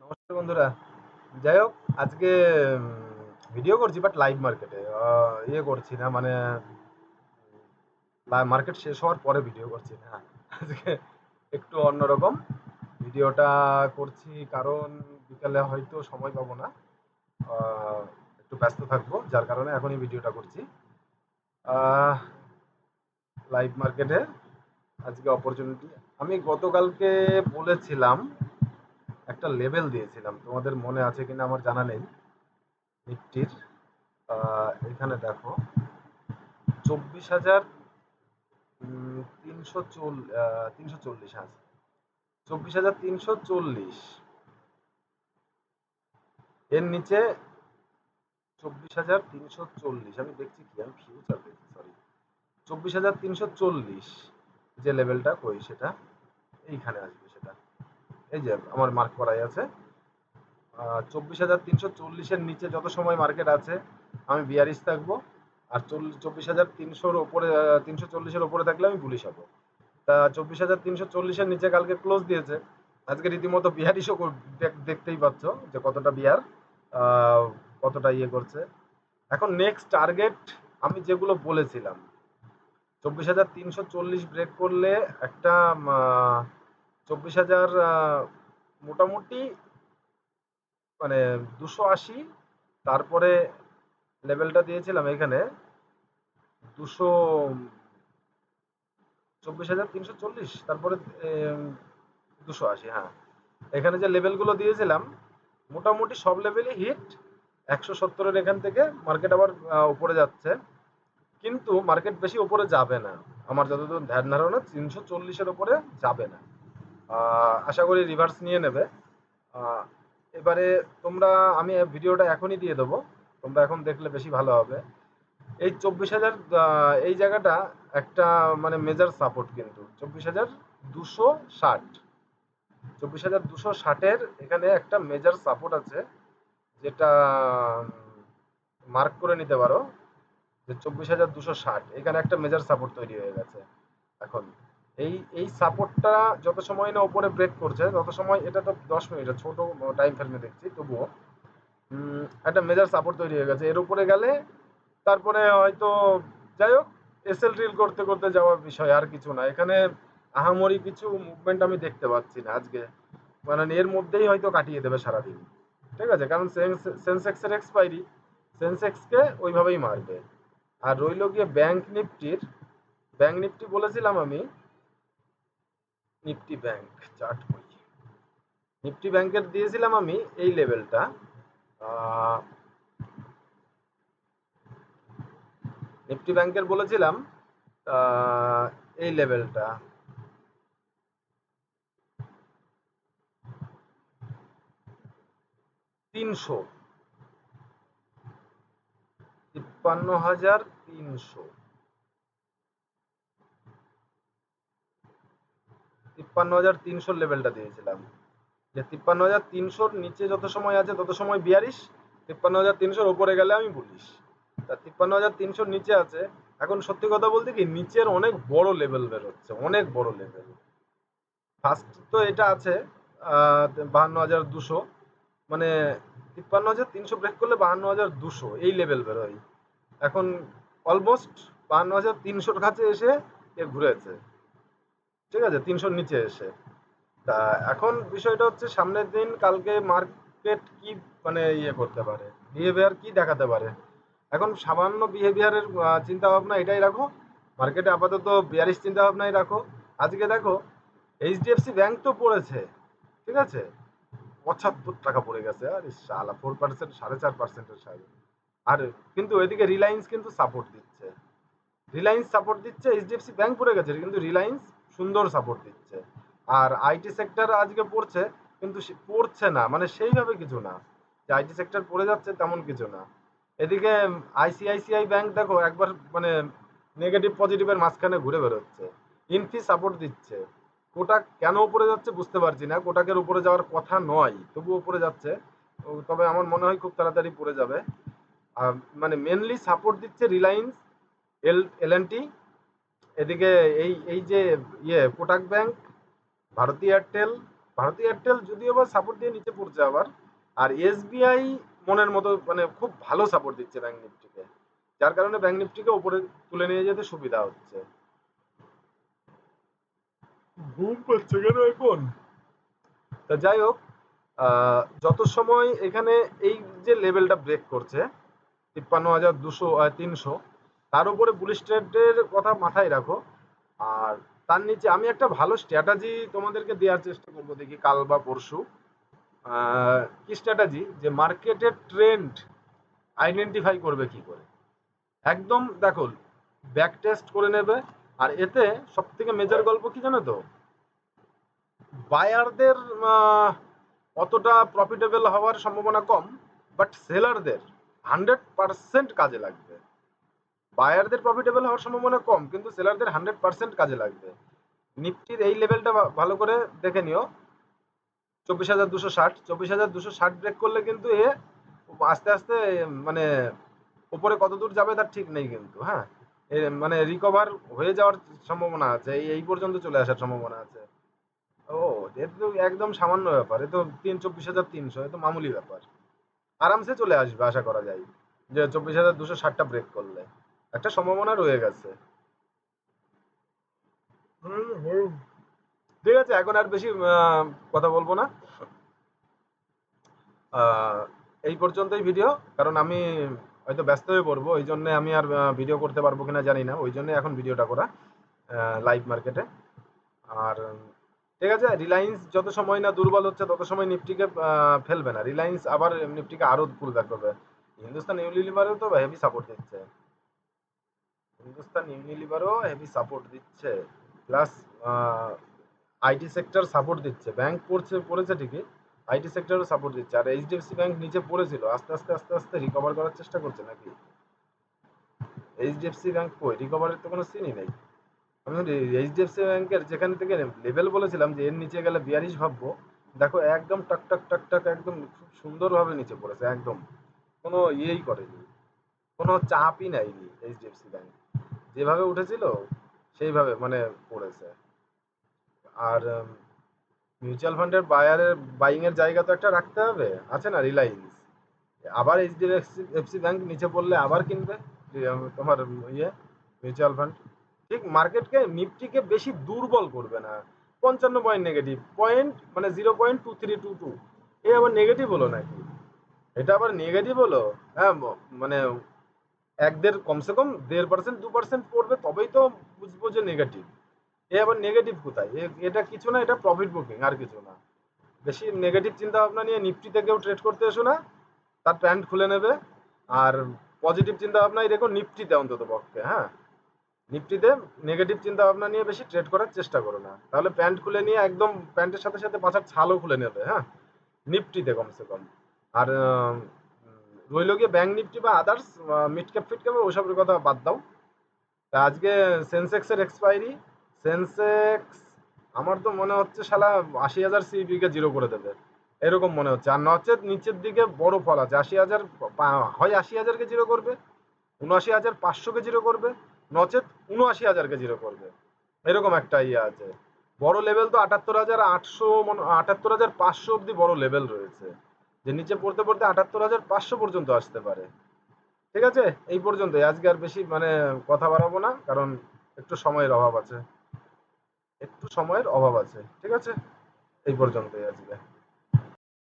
নমস্কার বন্ধুরা। যাই হোক, আজকে ভিডিও করছি বাট লাইভ মার্কেটে ইয়ে করছি না, মানে মার্কেট শেষ হওয়ার পরে ভিডিও করছি না। আজকে একটু অন্যরকম ভিডিওটা করছি, কারণ বিকালে হয়তো সময় পাবো না, আহ, একটু ব্যস্ত থাকবো, যার কারণে এখনই ভিডিওটা করছি। লাইভ মার্কেটে আজকে অপরচুনিটি, আমি গতকালকে বলেছিলাম, একটা লেভেল দিয়েছিলাম, তোমাদের মনে আছে কিনা আমার জানা নেই। নিফটির এখানে দেখো, 24,000 340 আছে, 24,340, এর নিচে 24,340, আমি দেখছি কি, আমি ফিউচার দেখছি, সরি, 24,340 যে লেভেলটা কই সেটা এইখানে আসবে, সেটা এই যে আমার মার্ক করাই আছে। 24,340-এর নিচে যত সময় মার্কেট আছে আমি বিয়ারিশ থাকবো, আর 24,300-র ওপরে, 340-এর ওপরে থাকলে আমি বুলিশ হবো। তা 24,340-এর নিচে কালকে ক্লোজ দিয়েছে, আজকে রীতিমতো বিয়ারিশও দেখতেই পাচ্ছ যে কতটা বিয়ার, আহ, কতটা ইয়ে করছে। এখন নেক্সট টার্গেট আমি যেগুলো বলেছিলাম, 24,340 ব্রেক করলে একটা 24,000, মোটামুটি মানে 280, তারপরে লেভেলটা দিয়েছিলাম এখানে 200, 24,340, তারপরে 280, হ্যাঁ, এখানে যে লেভেলগুলো দিয়েছিলাম মোটামুটি সব লেভেলই হিট। 170-এর এখান থেকে মার্কেট আবার উপরে যাচ্ছে, কিন্তু মার্কেট বেশি উপরে যাবে না, আমার যতদূর ধ্যান ধারণা 340-এর উপরে যাবে না। আশা করি রিভার্স নিয়ে নেবে। আহ, এবারে তোমরা, আমি ভিডিওটা এখনই দিয়ে দেবো, তোমরা এখন দেখলে বেশি ভালো হবে। এই 24,000, এই জায়গাটা একটা মানে মেজার সাপোর্ট, কিন্তু 24,260, 24,260-এর এখানে একটা মেজার সাপোর্ট আছে, যেটা মার্ক করে নিতে পারো, যে 24,260 এখানে একটা মেজার সাপোর্ট তৈরি হয়ে গেছে। এখন এই এই সাপোর্টটা যত সময় না উপরে ব্রেক করছে তত সময়, এটা তো 10 মিনিটের ছোট টাইম ফ্রেমে দেখছি, তবুও একটা মেজার সাপোর্ট তৈরি হয়ে গেছে, এর উপরে গেলে তারপরে হয়তো, যাই হোক, এসএল ড্রিল করতে করতে যাওয়ার বিষয়, আর কিছু না এখানে। আহামরি কিছু মুভমেন্ট আমি দেখতে পাচ্ছি না আজকে, মানে এর মধ্যেই হয়তো কাটিয়ে দেবে সারাদিন। ঠিক আছে, কারণ সেন্সেক্সের এক্সপাইরি, সেন্সেক্সকে ওইভাবেই মারবে। আর রইল গিয়ে ব্যাংক নিফটির, ব্যাংক নিফটি বলেছিলাম আমি, নিফটি ব্যাংক চার্ট করি, নিফটি ব্যাংকের দিয়েছিলাম আমি এই লেভেলটা, নিফটি ব্যাংকের বলেছিলাম এই লেভেলটা 300, 53,300, 53,300 লেভেলটা দিয়েছিলাম, যে 53,300-র নিচে যত সময় আছে তত সময় বিয়ারিশ, 53,300-র ওপরে গেলে আমি বলিস। তা 53,300-র নিচে আছে। এখন সত্যি কথা বলতে কি, নিচের অনেক বড় লেভেল বেরোচ্ছে, অনেক বড় লেভেল। ফার্স্ট তো এটা আছে 52,200, মানে 53,300 ব্রেক করলে 52,200 এই লেভেল বেরোয়। এখন অলমোস্ট 52,300-র কাছে এসে এ ঘুরেছে, ঠিক আছে, 300-র নিচে এসে। তা এখন বিষয়টা হচ্ছে সামনের দিন কালকে মার্কেট কি মানে ইয়ে করতে পারে, বিহেভিয়ার কি দেখাতে পারে। এখন সামান্য বিহেভিয়ারের চিন্তা ভাবনা এটাই রাখো, মার্কেটে আপাতত বিয়ারিশ চিন্তা ভাবনাই রাখো। আজকে দেখো, এইচডিএফসি ব্যাংক তো পড়েছে, ঠিক আছে, 75 টাকা পড়ে গেছে, আর শালা 4%, 4.5%-এর সাথে। আর কিন্তু এদিকে রিলায়েন্স কিন্তু সাপোর্ট দিচ্ছে, রিলায়েন্স সাপোর্ট দিচ্ছে, এইচডিএফসি ব্যাংক পড়ে গেছে কিন্তু রিলায়েন্স সুন্দর সাপোর্ট দিচ্ছে। আর আইটি সেক্টর আজকে পড়ছে, কিন্তু পড়ছে না মানে সেইভাবে কিছু না, যে আইটি সেক্টর পড়ে যাচ্ছে তেমন কিছু না। এদিকে আইসিআইসিআই ব্যাংক দেখো একবার মানে নেগেটিভ পজিটিভের মাঝখানে ঘুরে বেরোচ্ছে, ইনফি সাপোর্ট দিচ্ছে। কোটাক কেন উপরে যাচ্ছে বুঝতে পারছি না, কোটাকের উপরে যাওয়ার কথা নয় তবু উপরে যাচ্ছে, তবে আমার মনে হয় খুব তাড়াতাড়ি পড়ে যাবে। মানে মেনলি সাপোর্ট দিচ্ছে রিলায়েন্স, এল এন টি, এদিকে এই এই যে ইয়ে কোটাক ব্যাংক, ভারতী এয়ারটেল, ভারতী এয়ারটেল যদিও বা সাপোর্ট দিয়ে নিচে পড়ছে আবার, আর এসবিআই মনের মতো মানে খুব ভালো সাপোর্ট দিচ্ছে ব্যাংক নিফটিকে, যার কারণে ব্যাংক নিফটিকে উপরে তুলে নিয়ে যেতে সুবিধা হচ্ছে। ঘুম পাচ্ছে কেন এখন? তা যাই হোক, যত সময় এখানে এই যে লেভেলটা ব্রেক করছে 53,200 300, তার উপরে বুলিশ ট্রেন্ডের কথা মাথায় রাখো। আর তার নিচে আমি একটা ভালো স্ট্র্যাটাজি তোমাদেরকে দেওয়ার চেষ্টা করবো, দেখি কাল বা পরশু। কি স্ট্র্যাটাজি? যে মার্কেটের ট্রেন্ড আইডেন্টিফাই করবে কি করে। একদম দেখো, ব্যাক টেস্ট করে নেবে। আর এতে সব থেকে মেজর গল্প কি জানো তো, বায়ারদের অতটা প্রফিটেবল হওয়ার সম্ভাবনা কম, বাট সেলারদের 100% কাজে লাগবে। বায়ারদের প্রফিটেবল হওয়ার সম্ভাবনা কম, কিন্তু সেলারদের 100% কাজে লাগবে। নিফটির এই লেভেলটা ভালো করে দেখে নিও, 24,260 ব্রেক করলে কিন্তু এ আস্তে আস্তে মানে উপরে কত দূর যাবে তার ঠিক নেই কিন্তু, হ্যাঁ। মানে রিকভার হয়ে যাওয়ার সম্ভাবনা আছে, এই পর্যন্ত চলে আসার সম্ভাবনা আছে। ও, এ তো একদম সামান্য ব্যাপার, এ তো 24,300, এ তো মামুলি ব্যাপার। আরামসে চলে আসবে আশা করা যায়, যে 24,260টা ব্রেক করলে একটা সম্ভাবনা রয়ে গেছে। ঠিক আছে, এখন আর বেশি কথা বলবো না। আহ, এই পর্যন্তই ভিডিও, কারণ আমি হয়তো ব্যস্ত হয়ে পড়বো, ওই জন্য আমি আর ভিডিও করতে পারবো কিনা জানি না, ওই জন্য এখন ভিডিওটা করা লাইভ মার্কেটে। আর ঠিক আছে, রিলায়েন্স যত সময় না দুর্বল হচ্ছে তত সময় নিফটিকে ফেলবে না, রিলায়েন্স আবার নিফটিকে আরো পুল ব্যাক করবে। হিন্দুস্তান ইউনিলিভারও তো হেভি সাপোর্ট দিচ্ছে, হিন্দুস্তান ইউনিলিভারও হেভি সাপোর্ট দিচ্ছে, প্লাস আইটি সেক্টর সাপোর্ট দিচ্ছে। ব্যাংক পড়েছে ঠিকই, আইটি সেক্টরও সাপোর্ট দিচ্ছে। আর এইচডিএফসি ব্যাংক নিচে পড়েছিল, আস্তে আস্তে আস্তে আস্তে রিকভার করার চেষ্টা করছে নাকি। এইচডিএফসি ব্যাংক কই, রিকভারের তো কোনো সিনই নেই। আমি এইচডিএফসি ব্যাংকের যেখান থেকে লেভেল বলেছিলাম যে এর নিচে গেলে বিয়ারিশ ভাববো, দেখো একদম টাক টাক টাক টাক একদম খুব সুন্দরভাবে নিচে পড়েছে, একদম কোনো ইয়েই করেনি, কোনো চাপই নেয়নি এইচডিএফসি ব্যাংক, যেভাবে উঠেছিল সেইভাবে মানে পড়েছে। আর মিউচুয়াল ফান্ডের বাইং এর জায়গা তো একটা রাখতে হবে, আছে না রিলায়েন্স, আবার এইচডিএফসি ব্যাংক নিচে পড়লে আবার কিনবে তোমার ইয়ে মিউচুয়াল ফান্ড। ঠিক মার্কেটকে নিফটিকে বেশি দুর্বল করবে না। 55 পয়েন্ট নেগেটিভ পয়েন্ট, মানে 0.2322, এ আবার নেগেটিভ হলো নাকি? এটা আবার নেগেটিভ হলো? হ্যাঁ, মানে এক দেড়, কমসে কম 1.5% 2% পড়বে তবেই তো বুঝবো যে নেগেটিভ। এ আবার নেগেটিভ কোথায়? এটা কিছু না, এটা প্রফিট বুকিং, আর কিছু না। বেশি নেগেটিভ চিন্তা ভাবনা নিয়ে নিফটিতে কেউ ট্রেড করতে এসো না, তার প্যান্ট খুলে নেবে। আর পজিটিভ চিন্তা ভাবনাই রেখো নিফটিতে অন্তত পক্ষে, হ্যাঁ। নিফটিতে নেগেটিভ চিন্তা ভাবনা নিয়ে বেশি ট্রেড করার চেষ্টা করো না, তাহলে প্যান্ট খুলে নিয়ে একদম প্যান্টের সাথে সাথে পাছার ছালও খুলে নেবে, হ্যাঁ, নিফটিতে কমসে কম। আর রইল গিয়ে ব্যাংক নিফটি বা others mid cap fit cap ওসবের কথা বাদ দাও। তা আজকে সেন্সেক্সের এক্সপায়ারি, সেন্সেক্স আমার তো মনে হচ্ছে শালা 80,000 সিপি কে জিরো করে দেবে, এরকম মনে হচ্ছে। আর নচেত নিচের দিকে বড় ফল আছে, 80,000, হয় 80,000 কে জিরো করবে, 79,500 কে জিরো করবে, নচেত 79,000 কে জিরো করবে, এরকম একটা ইয়ে আছে। বড় লেভেল তো 78,800, 78,500 অব্দি বড় লেভেল রয়েছে, যে নিচে পড়তে পড়তে 78,500 পর্যন্ত আসতে পারে। ঠিক আছে, এই পর্যন্তই, আজকে আর বেশি মানে কথা বাড়াবো না, কারণ একটু সময়ের অভাব আছে, একটু সময়ের অভাব আছে। ঠিক আছে, এই পর্যন্তই আজকে।